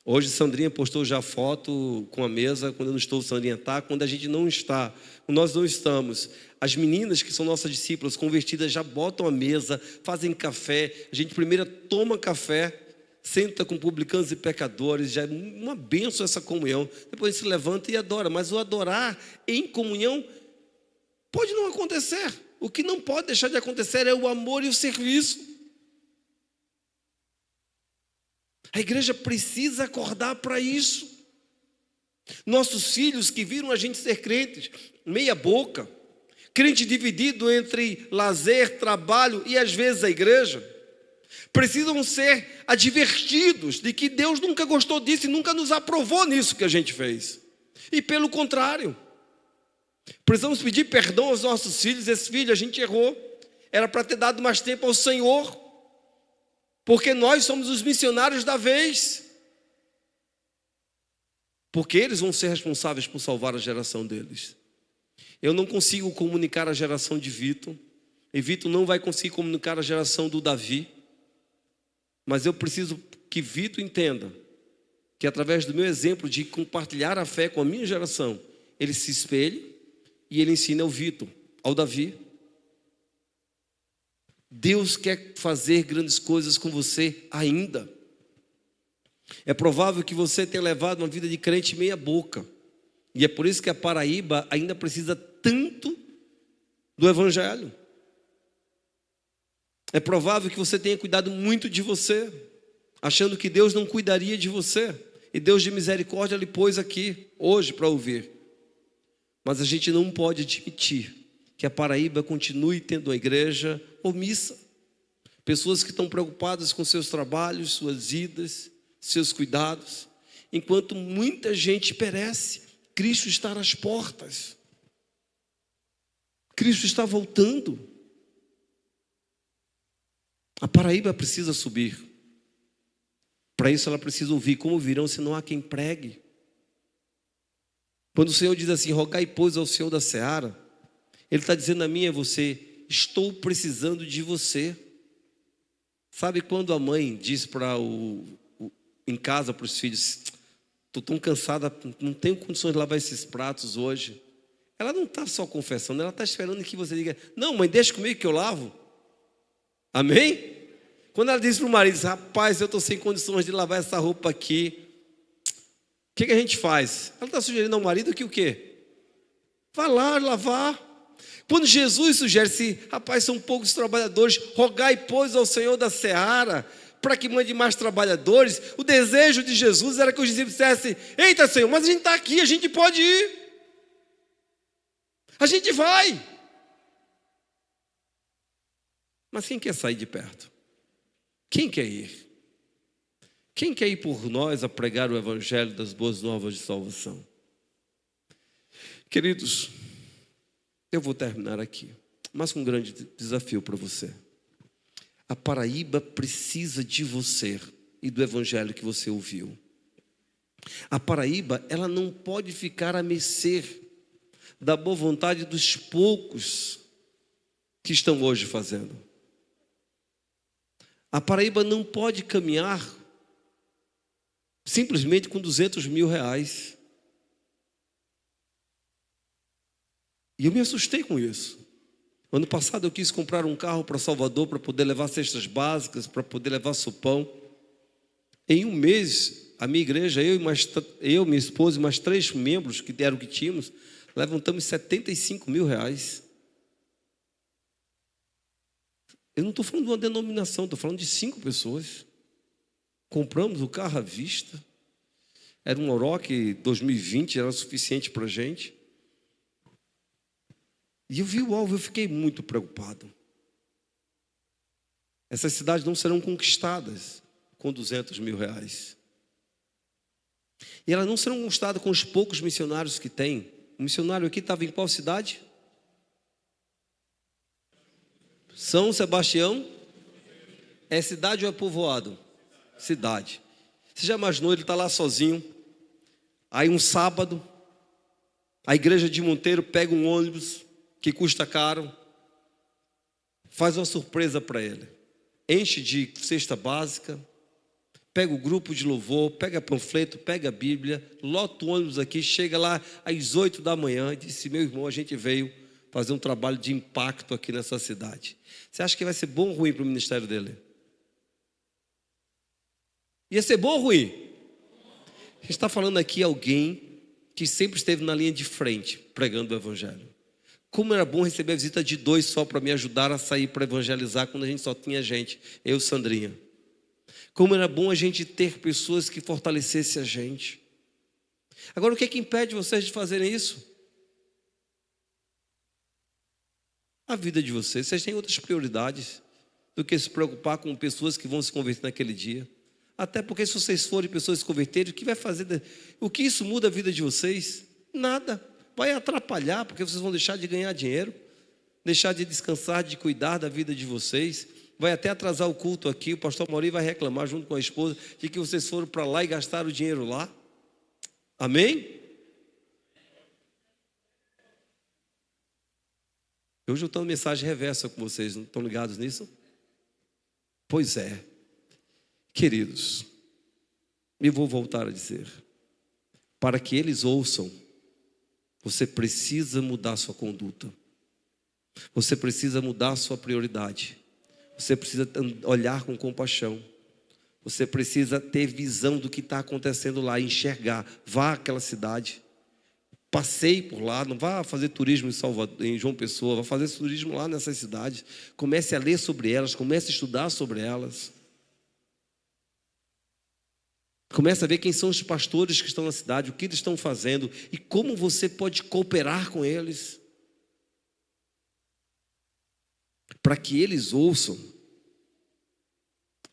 Hoje Sandrinha postou já foto com a mesa, quando eu não estou, Sandrinha está. Quando a gente não está, nós não estamos, as meninas que são nossas discípulas convertidas já botam a mesa, fazem café. A gente primeiro toma café, senta com publicanos e pecadores, já é uma bênção essa comunhão. Depois a gente se levanta e adora, mas o adorar em comunhão pode não acontecer. O que não pode deixar de acontecer é o amor e o serviço. A igreja precisa acordar para isso. Nossos filhos que viram a gente ser crentes, meia boca, crente dividido entre lazer, trabalho e às vezes a igreja, precisam ser advertidos de que Deus nunca gostou disso e nunca nos aprovou nisso que a gente fez. E pelo contrário, precisamos pedir perdão aos nossos filhos. Esse filho, a gente errou, era para ter dado mais tempo ao Senhor, porque nós somos os missionários da vez, porque eles vão ser responsáveis por salvar a geração deles. Eu não consigo comunicar a geração de Vitor, e Vitor não vai conseguir comunicar a geração do Davi, mas eu preciso que Vitor entenda que através do meu exemplo de compartilhar a fé com a minha geração, ele se espelhe e ele ensina ao Vitor, ao Davi. Deus quer fazer grandes coisas com você ainda. É provável que você tenha levado uma vida de crente meia boca, e é por isso que a Paraíba ainda precisa tanto do Evangelho. É provável que você tenha cuidado muito de você, achando que Deus não cuidaria de você, e Deus de misericórdia lhe pôs aqui hoje para ouvir. Mas a gente não pode admitir que a Paraíba continue tendo uma igreja omissa. Pessoas que estão preocupadas com seus trabalhos, suas vidas, seus cuidados, enquanto muita gente perece. Cristo está às portas. Cristo está voltando. A Paraíba precisa subir. Para isso ela precisa ouvir. Como virão se não há quem pregue? Quando o Senhor diz assim, rogai pois ao Senhor da seara, Ele está dizendo a mim e a você, estou precisando de você. Sabe quando a mãe diz em casa para os filhos, estou tão cansada, não tenho condições de lavar esses pratos hoje. Ela não está só confessando, ela está esperando que você diga, não mãe, deixa comigo que eu lavo. Amém? Quando ela diz para o marido, rapaz, eu estou sem condições de lavar essa roupa aqui, o que a gente faz? Ela está sugerindo ao marido que o quê? Vá lá lavar. Quando Jesus sugere assim, rapaz, são poucos trabalhadores, rogai pois ao Senhor da seara, para que mande mais trabalhadores. O desejo de Jesus era que os discípulos dissessem, eita Senhor, mas a gente está aqui, a gente pode ir. A gente vai. Mas quem quer sair de perto? Quem quer ir? Quem quer ir por nós a pregar o evangelho das boas novas de salvação? Queridos, eu vou terminar aqui, mas com um grande desafio para você. A Paraíba precisa de você e do evangelho que você ouviu. A Paraíba, ela não pode ficar à mercê da boa vontade dos poucos que estão hoje fazendo. A Paraíba não pode caminhar simplesmente com 200 mil reais. E eu me assustei com isso. Ano passado eu quis comprar um carro para Salvador para poder levar cestas básicas, para poder levar sopão. Em um mês, a minha igreja, eu, minha esposa e mais 3 membros, que eram o que tínhamos, levantamos 75 mil reais. Eu não estou falando de uma denominação, estou falando de 5 pessoas. Compramos o carro à vista. Era um Oroch 2020, era suficiente para a gente. E eu vi o alvo, eu fiquei muito preocupado. Essas cidades não serão conquistadas com 200 mil reais. E elas não serão conquistadas com os poucos missionários que tem. O missionário aqui estava em qual cidade? São Sebastião É cidade ou é povoado? Cidade. Você já imaginou, ele está lá sozinho, aí um sábado, a igreja de Monteiro pega um ônibus que custa caro, faz uma surpresa para ele, enche de cesta básica, pega o grupo de louvor, pega panfleto, pega a Bíblia, lota o ônibus aqui, chega lá às 8 da manhã e disse: meu irmão, a gente veio fazer um trabalho de impacto aqui nessa cidade. Você acha que vai ser bom ou ruim para o ministério dele? Ia ser bom ou ruim? A gente está falando aqui alguém que sempre esteve na linha de frente, pregando o evangelho. Como era bom receber a visita de 2 só para me ajudar a sair para evangelizar quando a gente só tinha gente, eu e Sandrinha. Como era bom a gente ter pessoas que fortalecessem a gente. Agora, o que é que impede vocês de fazerem isso? A vida de vocês. Vocês têm outras prioridades do que se preocupar com pessoas que vão se converter naquele dia. Até porque se vocês forem pessoas se converterem, o que vai fazer? O que isso muda a vida de vocês? Nada. Vai atrapalhar, porque vocês vão deixar de ganhar dinheiro, deixar de descansar, de cuidar da vida de vocês. Vai até atrasar o culto aqui. O pastor Mauri vai reclamar junto com a esposa de que vocês foram para lá e gastaram o dinheiro lá. Amém? Hoje eu estou em mensagem reversa com vocês, não estão ligados nisso? Pois é. Queridos, eu vou voltar a dizer, para que eles ouçam, você precisa mudar sua conduta, você precisa mudar sua prioridade, você precisa olhar com compaixão, você precisa ter visão do que está acontecendo lá, enxergar. Vá àquela cidade, passeie por lá, não vá fazer turismo em Salvador, em João Pessoa, vá fazer turismo lá nessas cidades, comece a ler sobre elas, comece a estudar sobre elas. Começa a ver quem são os pastores que estão na cidade, o que eles estão fazendo e como você pode cooperar com eles. Para que eles ouçam,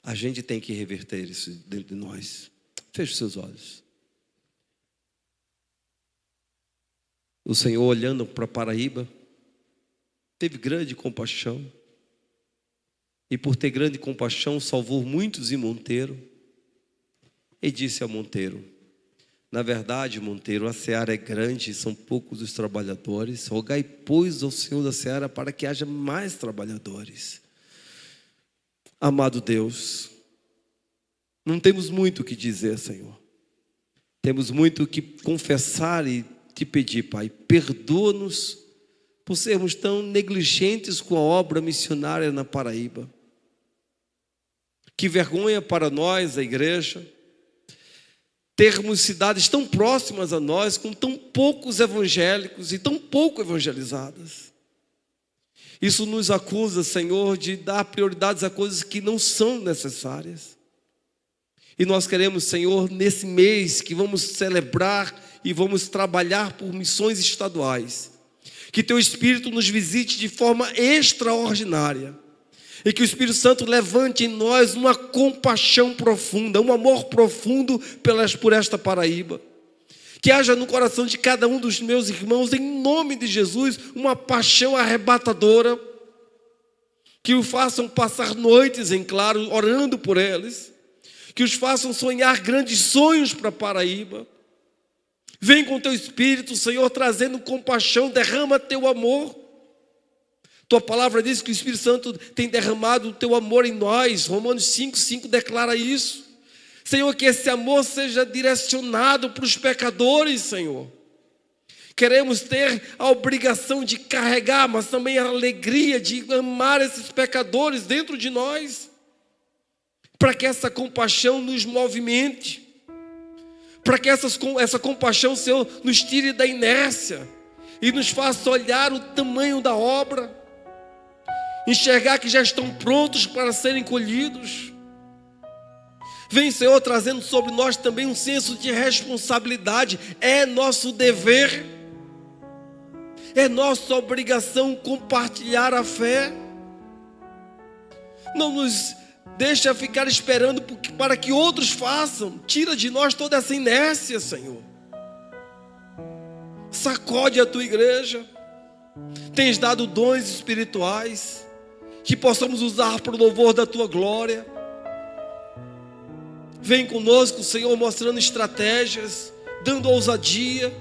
a gente tem que reverter isso dentro de nós. Feche os seus olhos. O Senhor, olhando para Paraíba, teve grande compaixão. E por ter grande compaixão, salvou muitos em Monteiro. E disse a Monteiro: na verdade, Monteiro, a seara é grande e são poucos os trabalhadores. Rogai, pois, ao Senhor da seara para que haja mais trabalhadores. Amado Deus, não temos muito o que dizer, Senhor. Temos muito o que confessar e te pedir, Pai. Perdoa-nos por sermos tão negligentes com a obra missionária na Paraíba. Que vergonha para nós, a igreja, termos cidades tão próximas a nós, com tão poucos evangélicos e tão pouco evangelizadas. Isso nos acusa, Senhor, de dar prioridades a coisas que não são necessárias. E nós queremos, Senhor, nesse mês que vamos celebrar e vamos trabalhar por missões estaduais, que Teu Espírito nos visite de forma extraordinária. E que o Espírito Santo levante em nós uma compaixão profunda, um amor profundo por esta Paraíba. Que haja no coração de cada um dos meus irmãos, em nome de Jesus, uma paixão arrebatadora. Que o façam passar noites em claro, orando por eles. Que os façam sonhar grandes sonhos para Paraíba. Vem com Teu Espírito, Senhor, trazendo compaixão, derrama Teu amor. Tua palavra diz que o Espírito Santo tem derramado o Teu amor em nós. Romanos 5:5 declara isso. Senhor, que esse amor seja direcionado para os pecadores, Senhor. Queremos ter a obrigação de carregar, mas também a alegria de amar esses pecadores dentro de nós. Para que essa compaixão nos movimente. Para que essa compaixão, Senhor, nos tire da inércia e nos faça olhar o tamanho da obra. Enxergar que já estão prontos para serem colhidos. Vem, Senhor, trazendo sobre nós também um senso de responsabilidade. É nosso dever, é nossa obrigação compartilhar a fé. Não nos deixa ficar esperando para que outros façam. Tira de nós toda essa inércia, Senhor. Sacode a Tua igreja. Tens dado dons espirituais. que possamos usar para o louvor da Tua glória. Vem conosco, Senhor, mostrando estratégias, dando ousadia,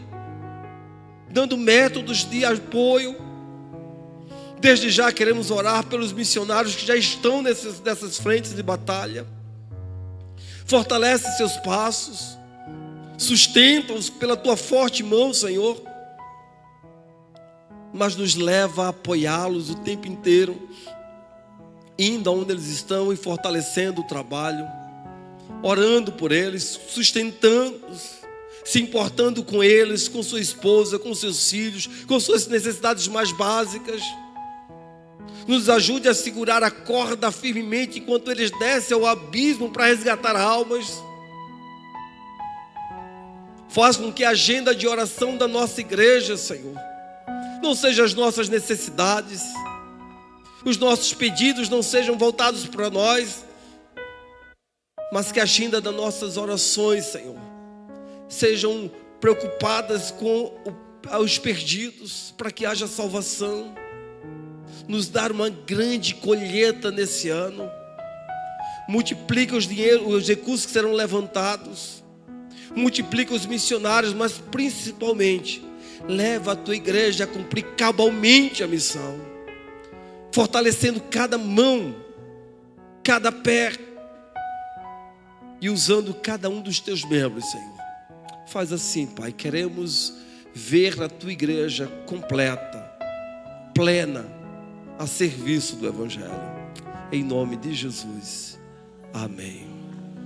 dando métodos de apoio. Desde já queremos orar pelos missionários que já estão nessas frentes de batalha. Fortalece seus passos, sustenta-os pela Tua forte mão, Senhor, mas nos leva a apoiá-los o tempo inteiro, indo aonde eles estão e fortalecendo o trabalho, orando por eles, sustentando-os, se importando com eles, com sua esposa, com seus filhos, com suas necessidades mais básicas. Nos ajude a segurar a corda firmemente enquanto eles descem ao abismo para resgatar almas. Faz com que a agenda de oração da nossa igreja, Senhor, não seja as nossas necessidades, os nossos pedidos não sejam voltados para nós, mas que a agenda das nossas orações, Senhor, sejam preocupadas com os perdidos, para que haja salvação. Nos dar uma grande colheita nesse ano. Multiplica os recursos que serão levantados. Multiplica os missionários, mas principalmente leva a Tua igreja a cumprir cabalmente a missão, fortalecendo cada mão, cada pé e usando cada um dos Teus membros, Senhor. Faz assim, Pai, queremos ver a Tua igreja completa, plena, a serviço do Evangelho. Em nome de Jesus. Amém.